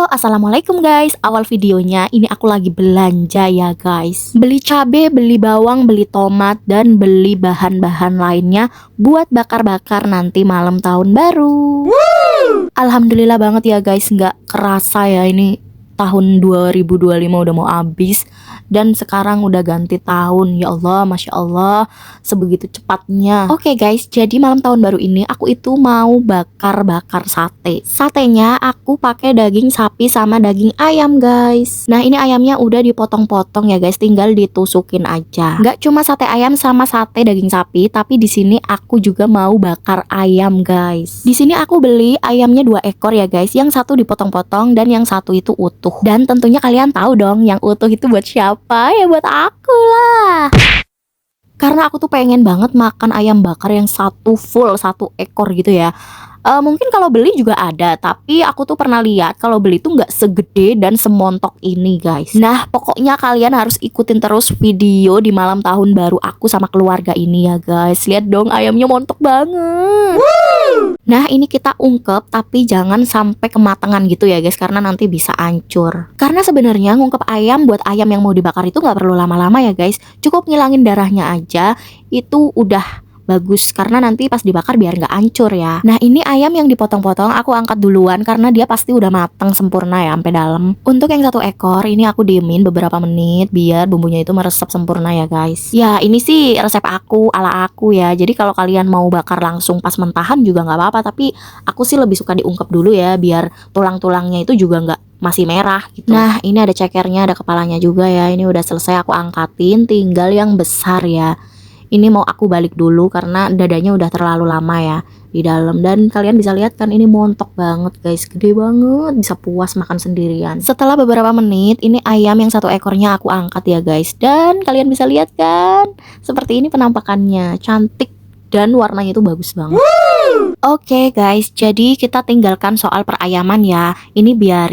Assalamualaikum guys. Awal videonya ini aku lagi belanja ya guys. Beli cabe, beli bawang, beli tomat, dan beli bahan-bahan lainnya buat bakar-bakar nanti malam tahun baru. Alhamdulillah banget ya guys, nggak kerasa ya ini tahun 2025 udah mau habis dan sekarang udah ganti tahun. Ya Allah, Masya Allah, sebegitu cepatnya. Oke guys, jadi malam tahun baru ini aku itu mau bakar-bakar sate. Satenya aku pakai daging sapi sama daging ayam guys. Nah ini ayamnya udah dipotong-potong ya guys, tinggal ditusukin aja. Nggak cuma sate ayam sama sate daging sapi, tapi di sini aku juga mau bakar ayam guys. Di sini aku beli ayamnya 2 ekor ya guys, yang satu dipotong-potong dan yang satu itu utuh. Dan tentunya kalian tahu dong yang utuh itu buat siapa? Ya buat aku lah. Karena aku tuh pengen banget makan ayam bakar yang satu full, 1 ekor gitu ya. Mungkin kalau beli juga ada, tapi aku tuh pernah lihat kalau beli tuh nggak segede dan semontok ini guys. Nah pokoknya kalian harus ikutin terus video di malam tahun baru aku sama keluarga ini ya guys. Lihat dong ayamnya montok banget. Nah ini kita ungkep tapi jangan sampai kematangan gitu ya guys, karena nanti bisa hancur. Karena sebenarnya ngungkep ayam buat ayam yang mau dibakar itu nggak perlu lama-lama ya guys. Cukup ngilangin darahnya aja itu udah bagus, karena nanti pas dibakar biar nggak hancur ya. Nah ini ayam yang dipotong-potong aku angkat duluan karena dia pasti udah matang sempurna ya sampai dalam. Untuk yang 1 ekor ini aku diemin beberapa menit biar bumbunya itu meresap sempurna ya guys. Ya ini sih resep aku ala aku ya. Jadi kalau kalian mau bakar langsung pas mentahan juga nggak apa-apa, tapi aku sih lebih suka diungkep dulu ya biar tulang-tulangnya itu juga nggak masih merah gitu. Nah ini ada cekernya, ada kepalanya juga ya. Ini udah selesai aku angkatin, tinggal yang besar ya. Ini mau aku balik dulu karena dadanya udah terlalu lama ya di dalam. Dan kalian bisa lihat kan ini montok banget guys, gede banget, bisa puas makan sendirian. Setelah beberapa menit ini ayam yang 1 ekornya aku angkat ya guys. Dan kalian bisa lihat kan, seperti ini penampakannya, cantik dan warnanya itu bagus banget. Oke guys, jadi kita tinggalkan soal perayaman ya. Ini biar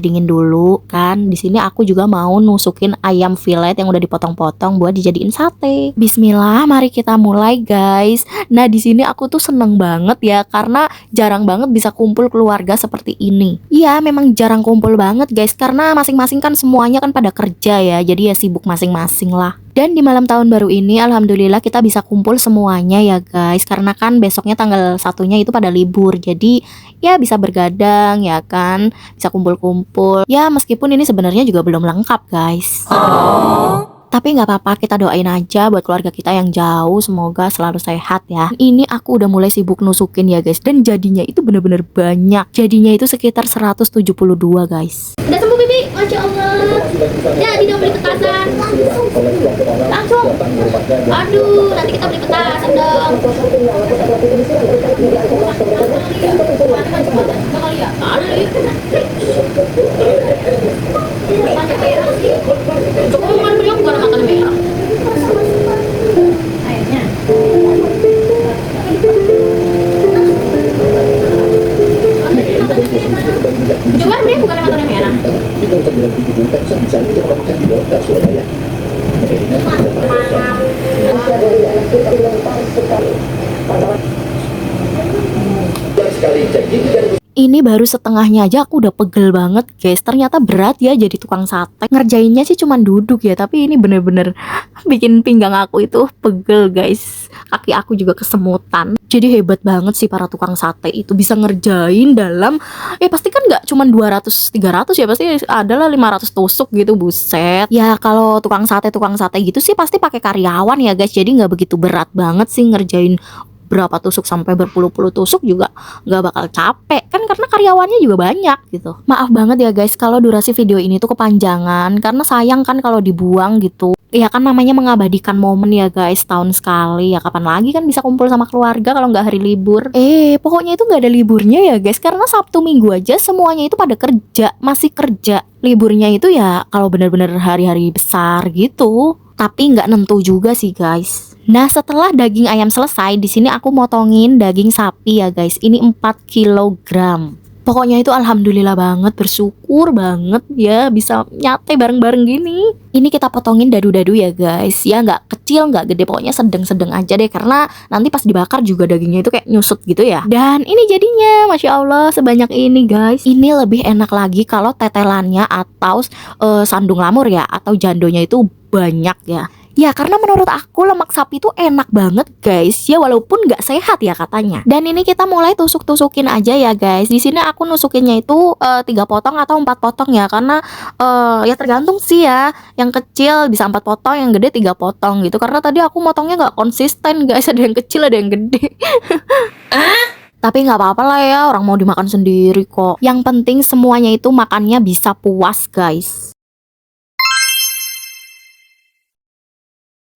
dingin dulu kan. Di sini aku juga mau nusukin ayam fillet yang udah dipotong-potong buat dijadiin sate. Bismillah, mari kita mulai guys. Nah di sini aku tuh seneng banget ya karena jarang banget bisa kumpul keluarga seperti ini. Iya, memang jarang kumpul banget guys karena masing-masing kan semuanya kan pada kerja ya. Jadi ya sibuk masing-masing lah. Dan di malam tahun baru ini alhamdulillah kita bisa kumpul semuanya ya guys. Karena kan besoknya tanggal 1-nya itu pada libur. Jadi ya bisa bergadang ya kan, bisa kumpul-kumpul. Ya meskipun ini sebenarnya juga belum lengkap guys. Tapi nggak apa-apa, kita doain aja buat keluarga kita yang jauh, semoga selalu sehat ya. Ini aku udah mulai sibuk nusukin ya guys, dan jadinya itu bener-bener banyak. Jadinya itu sekitar 172 guys. Udah sembuh bibi, Masya Allah. Jadi dong beli petasan. Langsung. Aduh, nanti kita beli petasan dong. Cukup beliau bukan makan merah. Airnya. Cuma beliau bukan makan merah. Itu untuk bilang tinggi juga bisa bisa itu kalau makan di bawah Surabaya. Sekali jadi Ini baru setengahnya aja aku udah pegel banget guys. Ternyata berat ya jadi tukang sate. Ngerjainnya sih cuman duduk ya, tapi ini bener-bener bikin pinggang aku itu pegel guys. Kaki aku juga kesemutan. Jadi hebat banget sih para tukang sate itu bisa ngerjain dalam pasti kan nggak cuman 200-300 ya, pasti adalah 500 tusuk gitu, buset. Ya kalau tukang sate gitu sih pasti pakai karyawan ya guys. Jadi nggak begitu berat banget sih ngerjain berapa tusuk sampai berpuluh-puluh tusuk juga nggak bakal capek kan, karena karyawannya juga banyak gitu. Maaf banget ya guys kalau durasi video ini tuh kepanjangan, karena sayang kan kalau dibuang gitu. Ya kan namanya mengabadikan momen ya guys, tahun sekali ya, kapan lagi kan bisa kumpul sama keluarga kalau nggak hari libur. Pokoknya itu nggak ada liburnya ya guys, karena Sabtu Minggu aja semuanya itu pada kerja, masih kerja. Liburnya itu ya kalau benar-benar hari-hari besar gitu, tapi nggak nentu juga sih guys. Nah setelah daging ayam selesai, di sini aku motongin daging sapi ya guys. Ini 4 kilogram. Pokoknya itu alhamdulillah banget, bersyukur banget ya bisa nyate bareng-bareng gini. Ini kita potongin dadu-dadu ya guys. Ya nggak kecil, nggak gede, pokoknya sedang-sedang aja deh. Karena nanti pas dibakar juga dagingnya itu kayak nyusut gitu ya. Dan ini jadinya, Masya Allah, sebanyak ini guys. Ini lebih enak lagi kalau tetelannya atau sandung lamur ya, atau jandonya itu banyak ya. Ya karena menurut aku lemak sapi itu enak banget guys ya, walaupun nggak sehat ya katanya. Dan ini kita mulai tusuk-tusukin aja ya guys. Di sini aku nusukinnya itu 3 potong atau 4 potong ya, karena ya tergantung sih ya. Yang kecil bisa 4 potong, yang gede 3 potong gitu. Karena tadi aku motongnya nggak konsisten guys, ada yang kecil ada yang gede. Tapi nggak apa-apa lah ya, orang mau dimakan sendiri kok. Yang penting semuanya itu makannya bisa puas guys.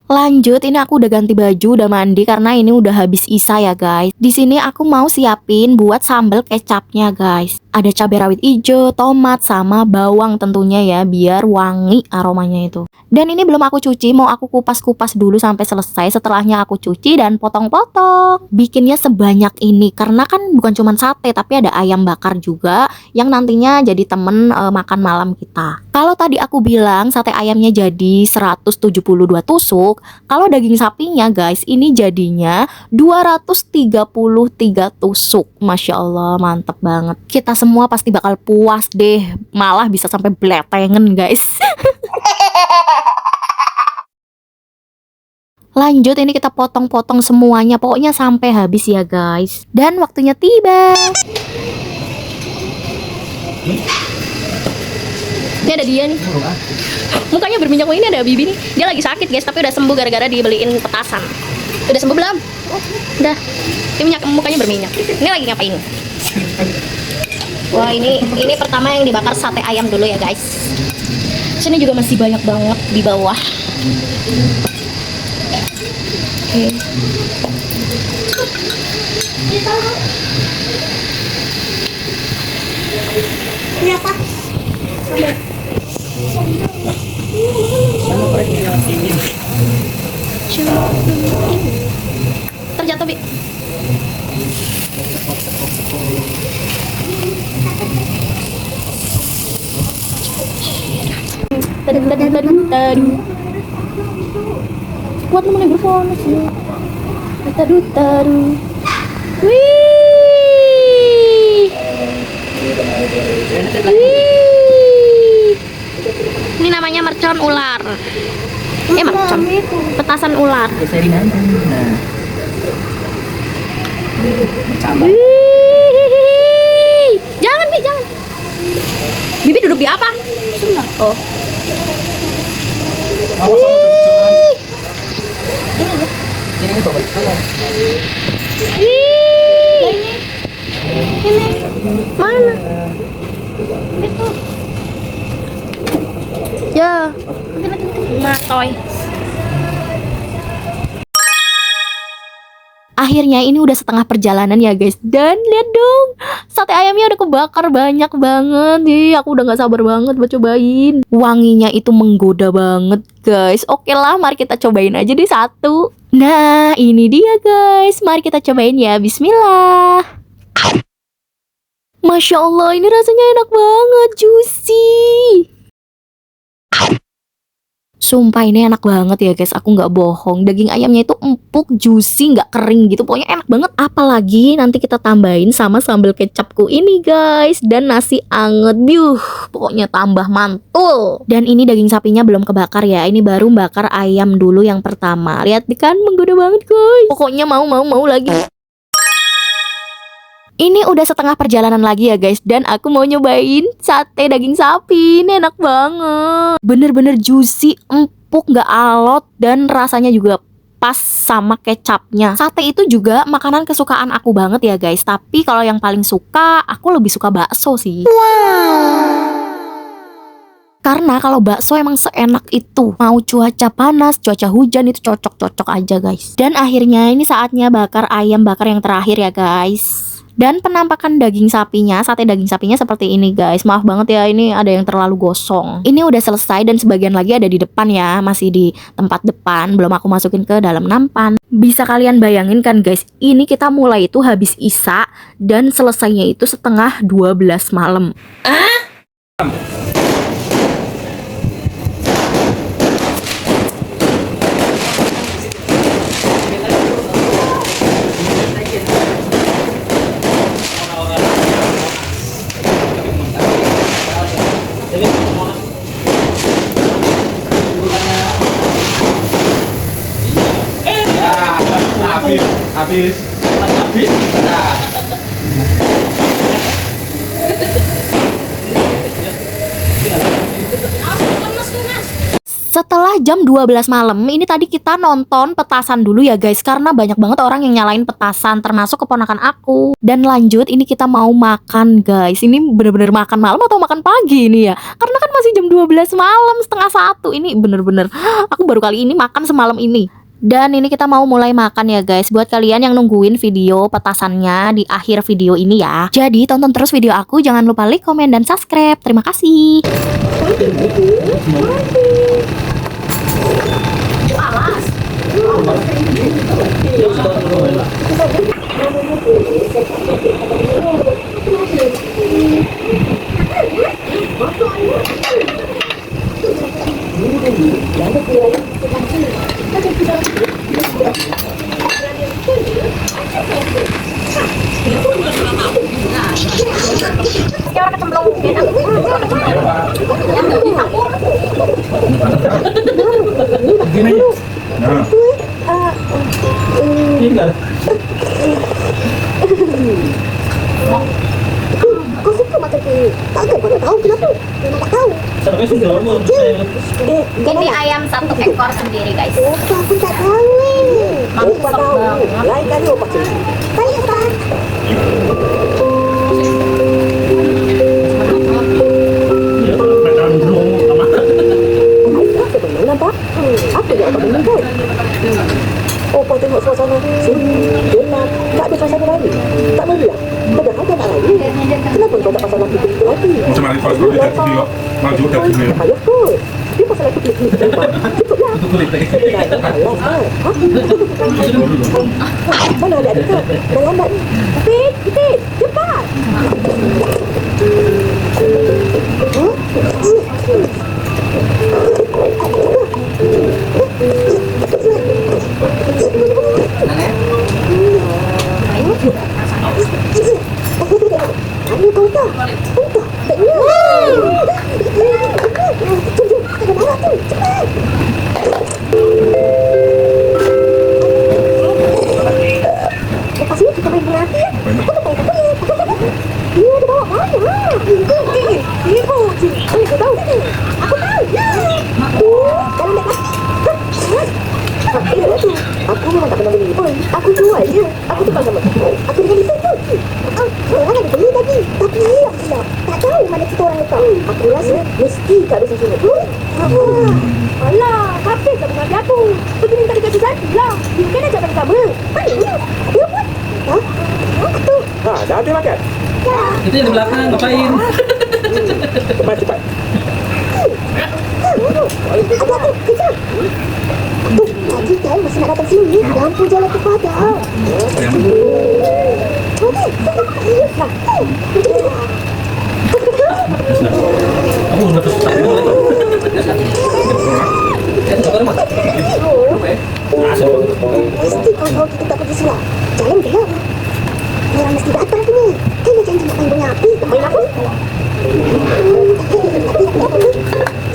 Lanjut, ini aku udah ganti baju, udah mandi karena ini udah habis isya ya guys. Di sini aku mau siapin buat sambal kecapnya guys. Ada cabai rawit hijau, tomat, sama bawang tentunya ya, biar wangi aromanya itu. Dan ini belum aku cuci, mau aku kupas-kupas dulu sampai selesai. Setelahnya aku cuci dan potong-potong. Bikinnya sebanyak ini karena kan bukan cuma sate, tapi ada ayam bakar juga yang nantinya jadi temen makan malam kita. Kalau tadi aku bilang sate ayamnya jadi 172 tusuk, kalau daging sapinya guys ini jadinya 233 tusuk. Masya Allah, mantep banget. Kita semua pasti bakal puas deh, malah bisa sampai bletengen guys. Lanjut, ini kita potong-potong semuanya, pokoknya sampai habis ya guys. Dan waktunya tiba. Ini ada dia nih, mukanya berminyak. Ini ada Bibi nih, dia lagi sakit guys, tapi udah sembuh gara-gara dibeliin petasan. Udah sembuh belum? Udah. Ini mukanya berminyak. Ini lagi ngapain? Wah, ini pertama yang dibakar sate ayam dulu ya guys. Sini juga masih banyak banget di bawah. Oke. Ini apa? Terjatuh, Bi. Kuat lu mulai berfonos ya. Taru. Wih. Ini namanya mercon ular. Mercon. Petasan ular. Wih. Jangan, Bi, jangan. Bibi duduk di apa? Oh. Ini mana? Itu. Ya. Matoy. Akhirnya ini udah setengah perjalanan ya guys. Dan lihat dong, sate ayamnya udah kebakar banyak banget. Aku udah gak sabar banget buat cobain. Wanginya itu menggoda banget guys. Oke lah, mari kita cobain aja deh satu. Nah, ini dia guys. Mari kita cobain ya. Bismillah. Masya Allah, ini rasanya enak banget, juicy. Sumpah ini enak banget ya guys, aku nggak bohong. Daging ayamnya itu empuk, juicy, nggak kering gitu. Pokoknya enak banget. Apalagi nanti kita tambahin sama sambal kecapku ini guys. Dan nasi anget, pokoknya tambah mantul. Dan ini daging sapinya belum kebakar ya. Ini baru bakar ayam dulu yang pertama. Lihat kan, menggoda banget guys. Pokoknya mau lagi. Ini udah setengah perjalanan lagi ya guys. Dan aku mau nyobain sate daging sapi. Ini enak banget. Bener-bener juicy, empuk, gak alot. Dan rasanya juga pas sama kecapnya. Sate itu juga makanan kesukaan aku banget ya guys. Tapi kalau yang paling suka, aku lebih suka bakso sih. Karena kalau bakso emang seenak itu. Mau cuaca panas, cuaca hujan, itu cocok-cocok aja guys. Dan akhirnya ini saatnya bakar ayam bakar yang terakhir ya guys. Dan penampakan daging sapinya, sate daging sapinya seperti ini guys. Maaf banget ya, ini ada yang terlalu gosong. Ini udah selesai dan sebagian lagi ada di depan ya, masih di tempat depan, belum aku masukin ke dalam nampan. Bisa kalian bayangin kan guys, ini kita mulai itu habis isya dan selesainya itu setengah 12 malam. Habis. Setelah jam 12 malam, ini tadi kita nonton petasan dulu ya guys, karena banyak banget orang yang nyalain petasan, termasuk keponakan aku. Dan lanjut, ini kita mau makan guys. Ini bener-bener makan malam atau makan pagi ini ya? Karena kan masih jam 12 malam, setengah 1. Ini bener-bener, aku baru kali ini makan semalam ini. Dan ini kita mau mulai makan ya guys. Buat kalian yang nungguin video petasannya di akhir video ini ya, jadi tonton terus video aku. Jangan lupa like, komen, dan subscribe. Terima kasih. Gini. Nah. Tinggal. Kau suka makan kuih? Takkan kau tak tahu kenapa? Memang tak tahu. Sampai sudah lama. Ini ayam 1 ekor sendiri guys. Opa pun tak tahu Opa tahu. Lain kali Opa cerita. Baik Opa. Apa benar nampak? Apa yang Opa menunggu? Opa tengok suasana sunyi, gelap, tak ada suasana lain. Tak meriah. Padahal tak nak lagi. Kenapa kau tak pasal lampu itu lagi? Macam mana kalau kau lihat video maju kat sini? Tak payah kot. Dia pasal aku klik-klik ke depan. Cukuplah. Itu kulit lagi. Mana adik-adik kau? Dah lambat ni. Fit, Fit, cepat. Kamu tahu tak? Entah, tak ingat. Jom, ada marah tu. Cepat. Lepas ni kita main bola api ya. Aku tak payah tak boleh. Dia ada bawa banyak. Ibu, boleh kau tahu? Aku tahu. Dalam beg tu. Aku memang tak pernah beli pun. Aku jual je. Aku tukar sama. Aku dengan itu tu. Orang ada beli tadi. Tapi hilang pula. Tak tahu mana kita orang letak. Aku rasa mesti kat desa sini. Alah, kafe tak mengambil aku. Pergi minta dekat Suzati lah. Mungkin ajak main sama. Mana dia? Dia buat. Hah? Apa tu? Dah habis makan? Itu yang di belakang ngapain? Cepat. Apa tu? Kejap. Tu, tadi kan masa nak datang sini, lampu jalan tu padam. Kamu udah terus tak boleh. Mesti kau tahu kita tak pergi silam. Jalan gelap. Orang mesti datang sini. Kena janji nak main bunga api. Main apa?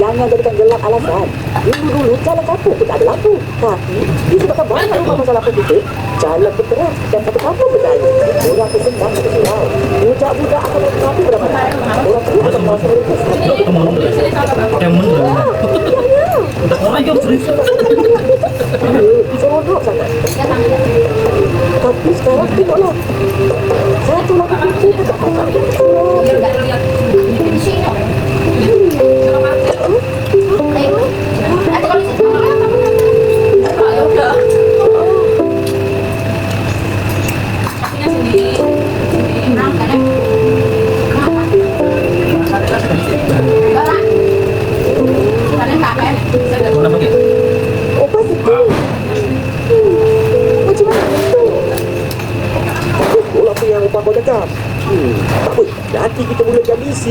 Jangan jadikan gelap alasan. Dulu jalan kampung pun tak ada lampu. Tapi disebabkan banyak rumah masalah penduduk, jalan berteras dan satu kampung berdaya. Orang bersenang satu silau. Budak-budak akan berkati beramai. Orang tua akan merasa mereka Yang benar. Udah orang jom serius. Seronok sangat. Tapi sekarang tengoklah. Satu lagi pintu pun tak pernah.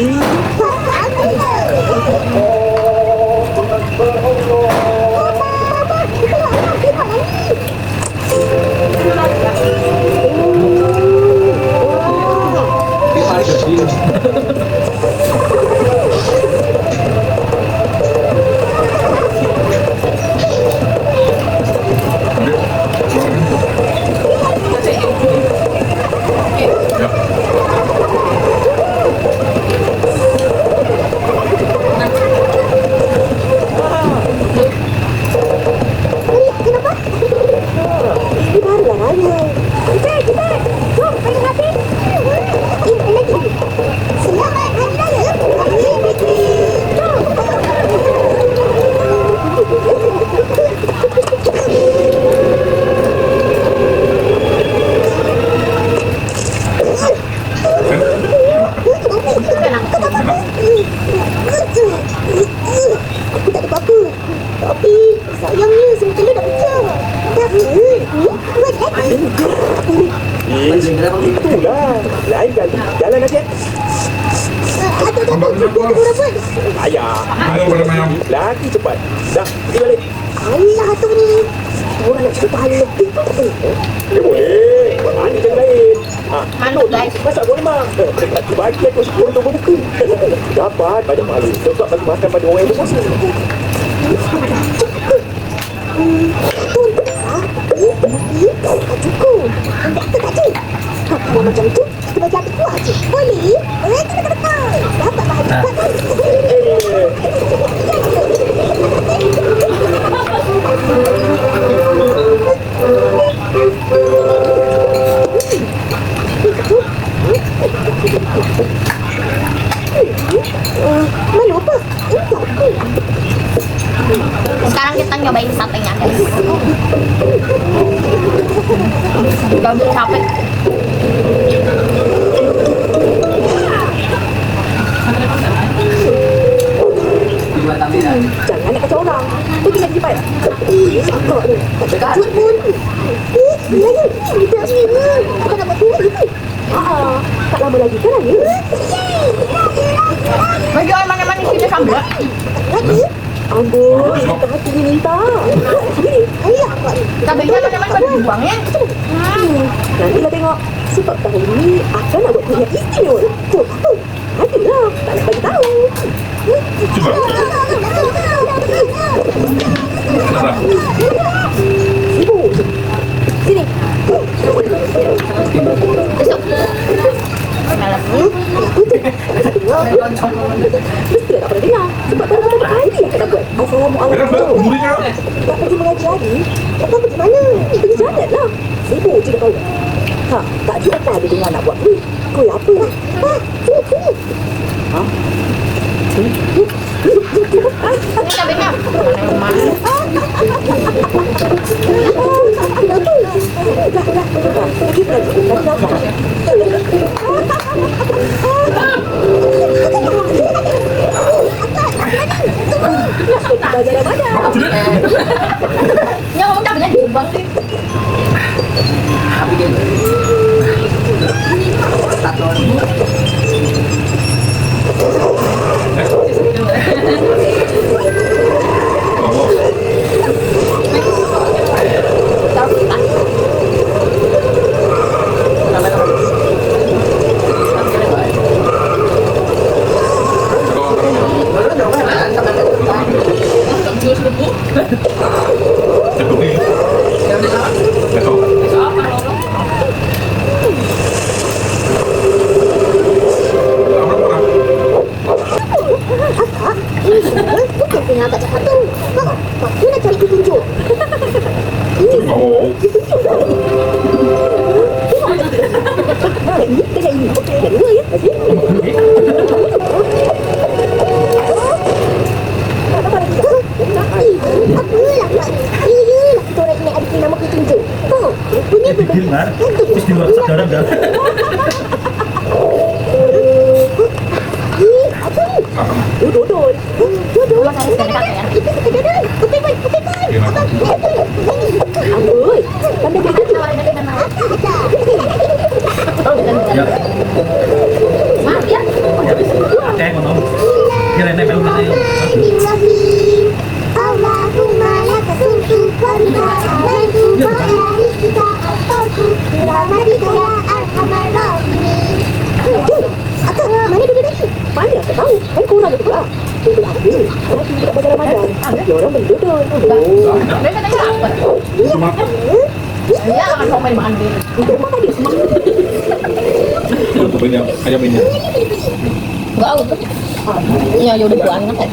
lagi. Ini baru laranya. Cepat. Jom, pengen hati. Ini lagi. Selamat hari raya. Hari Fitri. Aku tak ada apa-apa. Tapi sayangnya semua telur dah pecah. Buat lagi. Itulah. Lain kali. Jalan aja. Atau dapat juga rapat. Ayah. Ayo pada mayam. Lagi cepat. Dah, pergi balik. Allah tu ni. Orang nak cerita pahala lebih pun tak boleh. Dia boleh. Ini jangan lain. Manut guys. Masak boleh mak. Bagi aku 10 tu buku. Dapat banyak pahala. Tetap bagi makan pada orang yang berpuasa. Tak cukup. Tak cukup. Kalau macam tu, kita bagi hati kuat je. Boleh? Kita betul. Dapat bahagia. Mana apa? Sekarang kita nyobain satenya guys. Udah capek. Jangan nak kacau orang. Pergi lagi cepat. Sakak ni. Tak kejut pun. Lagi. Kita ni. Bukan nak buat tu lagi. Tak lama lagi kan lagi. Bagi orang mana-mana sini sambal. Lagi. Amboi, tak hati ni minta. Sini. Ayah. Cabainya mana-mana pada buang ya. Nantilah tengok. Sebab tahun ni akan nak buat kuliah istimewa. Jom apa? Adalah. Tak nak bagi tahu. Sibuk je. Sini. Besok. Malam ni. Mesti tak pernah dengar. Sebab baru pertama kali yang kena buat. Assalamualaikum. Tak pergi mengaji lagi. Tak tahu pergi mana. Pergi jalan lah. Sibuk je dah kau. Tak ada apa ada dengar nak buat ni. Kau apa lah? Sini. Ini cabainya. Mana yang Ya, kamu cabainya dibuang sih. Bukan tengah kat cakap tu. Waktu nak cari petunjuk. Petunjuk dah. Tengok. Ini, tengok ini. Yang dua ya. Apalah buat ni? Iyalah kita orang ingat ada nama petunjuk. Oh, rupanya Detail kan? Terus di luar sadar dah. Apa ni? Dodol. Ulang saya sekali kata ya. Itu dodol. Putih boy. Amboi. Pandai begitu. Maaf ya. tahu, kan kurang itu lah. Itu aku, karena tidak pada Ramadan. Ya orang berdodol. Dia katanya lapar. Cuma Dia akan mau main makan dulu. Itu mah tadi. untuk ini ayam ini. Enggak udah. Ya udah buangin kok.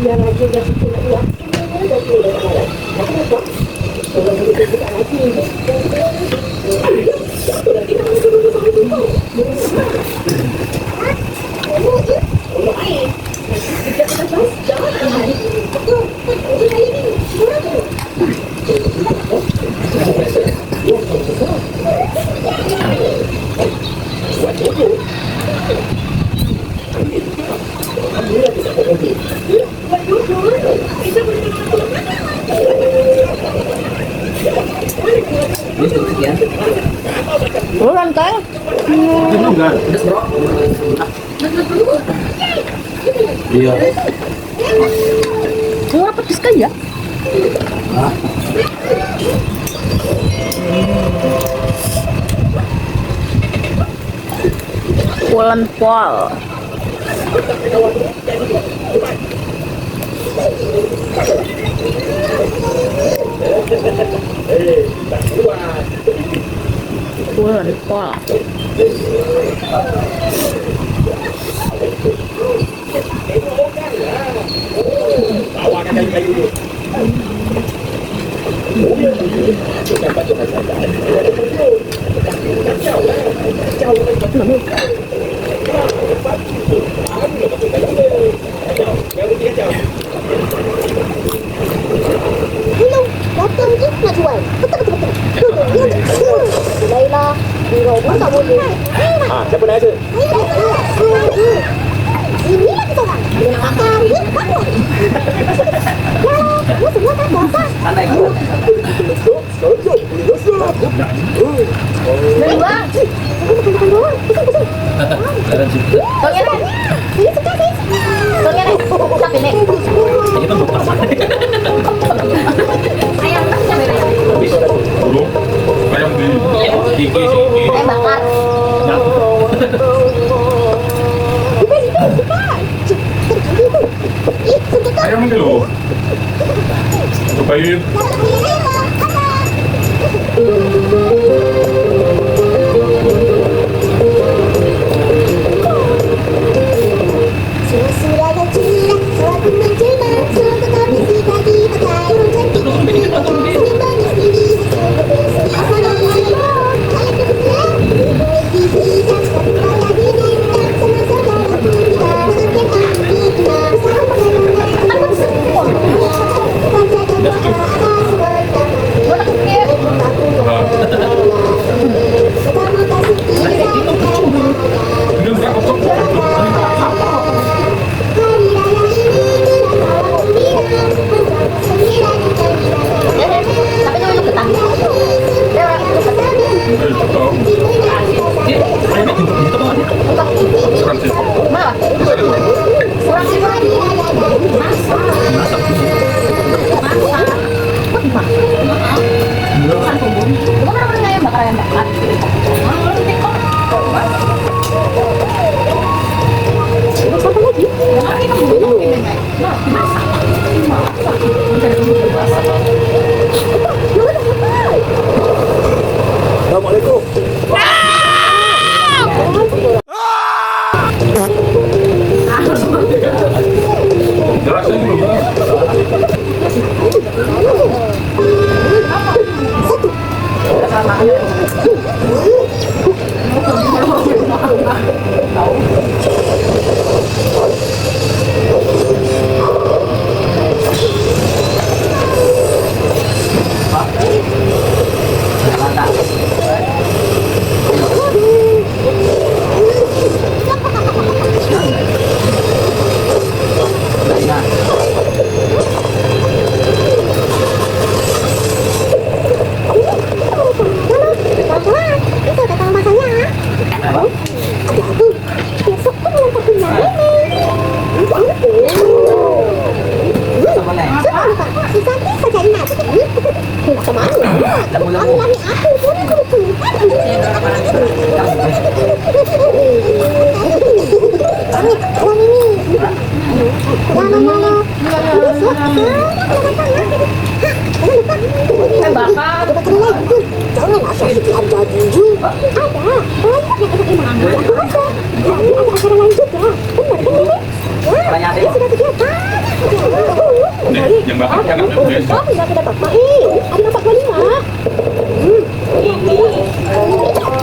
Yang lagi udah sudah ya. Udah sudah kemarin. Kalau begitu kita lagi. Bukan kan? Itu enggak. Iya. Murah pedes kan ya? Pulen pol. Pulen pol. Hello, datang je nak jual. Betul. Baiklah, Biro pun tak boleh. Ah, siapa nak rasa? Inilah kita orang. Dia nak makan, dia bangun. Ya, lu semua tak puasa. Beli bang. Makan dulu. Betul. Tolongnya nih. Saya suka. Tolongnya nih. Tapi nih. Kita buka. Ayam tak sampai ayam. Burung. Ayam di gigi sini. Ayam bakar. Ayam ini loh. Cobain. Surah dan cerita, suatu menjelma, suatu kami tidak dipakai orang cantik. Senyum manis diri, sesuatu berseri asal dari ayat kedua, boleh dihidap, tapi raya dihidap, sama-sama kita dengan kita bersama pengenangan, aku semua. Baca dan baca, semua pertama kasih kita Ini enggak kosong. hari raya ini kita bawa gembira bersama sembilan dan Tapi kalau lu ketang. Dia orang itu ketang. Betul. Ayam itu gitu kan. Kurang sih. Malah. Kurang sih lagi. Masak. Masak. Masak. Kok dimasak? Bukan bumbu. Cuma orang ayam bakar ayam bakar. Satu lagi. Assalamualaikum. Rasanya belum. satu. Ini aku, boleh aku betul. Orang ini. Lama-lama. Bakar. Jangan asal sekian jadi. Ada, banyak yang enak enak. Aku ada. Nanti ada acara lain juga. Benar kan ini? Ya, ini sudah kegiatan. Yang bakar jangan biasa. Oh, tidak ada apa-apa. Ada 45.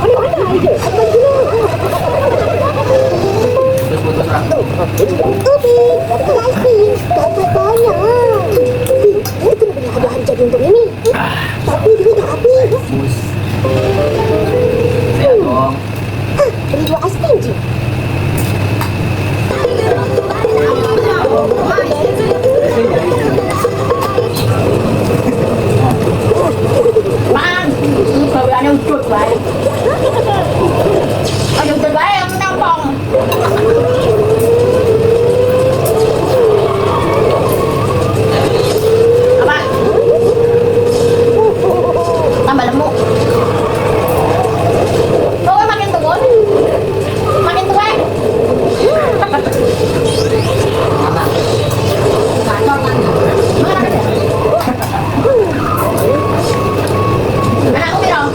Ada mana itu? Ada dulu. Ubi, dapat ice cream. Dapat banyak. Ini kena beli hadiah jadi untuk ini. Tapi duit dah habis. Beli 2 ice cream je. Bang, bawaannya udut baik. Ayo udut baik yang nampong. Apa? Tambah lemuk. Oh, makin turun. Makin tua. Mana aku bilang?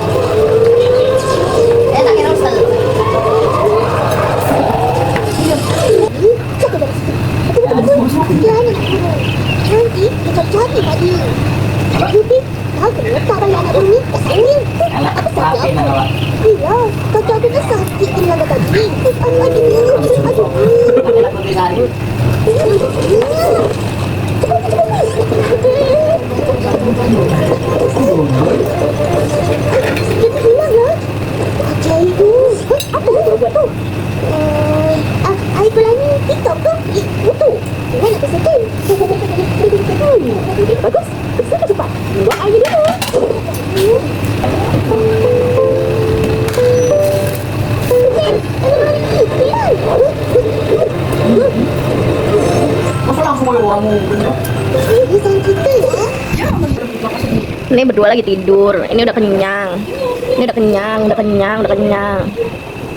Tak kira usah. Nanti kita jadi tadi. Ubi, kau kena letak balik anak ini kat sini. Apa saja? Iya, kau jadi kan sakit tenaga tadi. Aduh. Kita bilang lah. Kerja itu. Apa yang kau buat tu? Air pelangi TikTok tu? Betul. Jangan nak bersedih. Bagus. Bersedih cepat. Buat air dulu. Masa langsung pakai kamu? Ini sang kita ya. Ini berdua lagi tidur. Ini udah kenyang. Ini udah kenyang, udah kenyang, udah kenyang.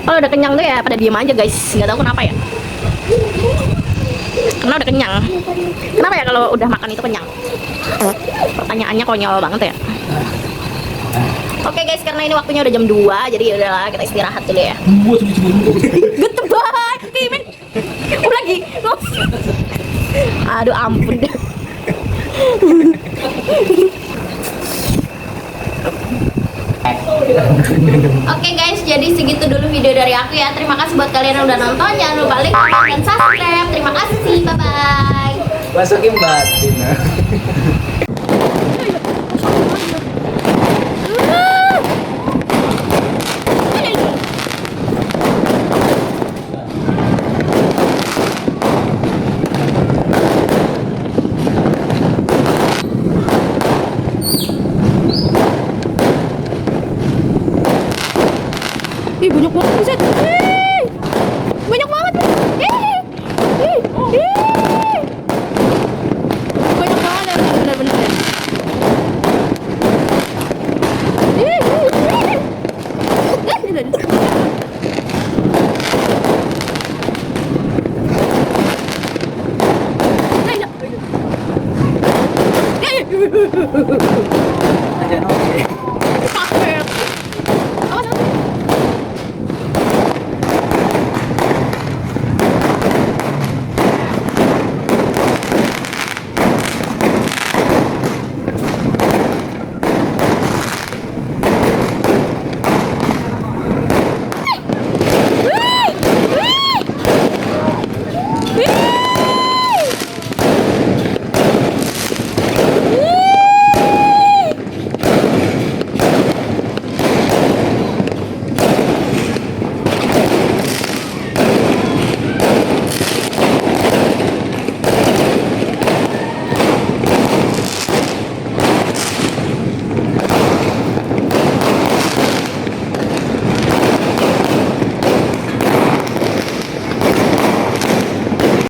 Kalau udah kenyang tuh ya pada diem aja guys. Nggak tahu kenapa ya. Karena udah kenyang. Kenapa ya kalau udah makan itu kenyang? Pertanyaannya konyol banget ya. Oke guys, karena ini waktunya udah jam 2, jadi udahlah kita istirahat dulu ya. Getep banget, Mimin. Lagi. Aduh ampun deh. Oke guys, jadi segitu dulu video dari aku ya. Terima kasih buat kalian yang udah nonton. Jangan lupa like dan subscribe. Terima kasih, bye bye. Masukin batin. Ih, banyak banget buset.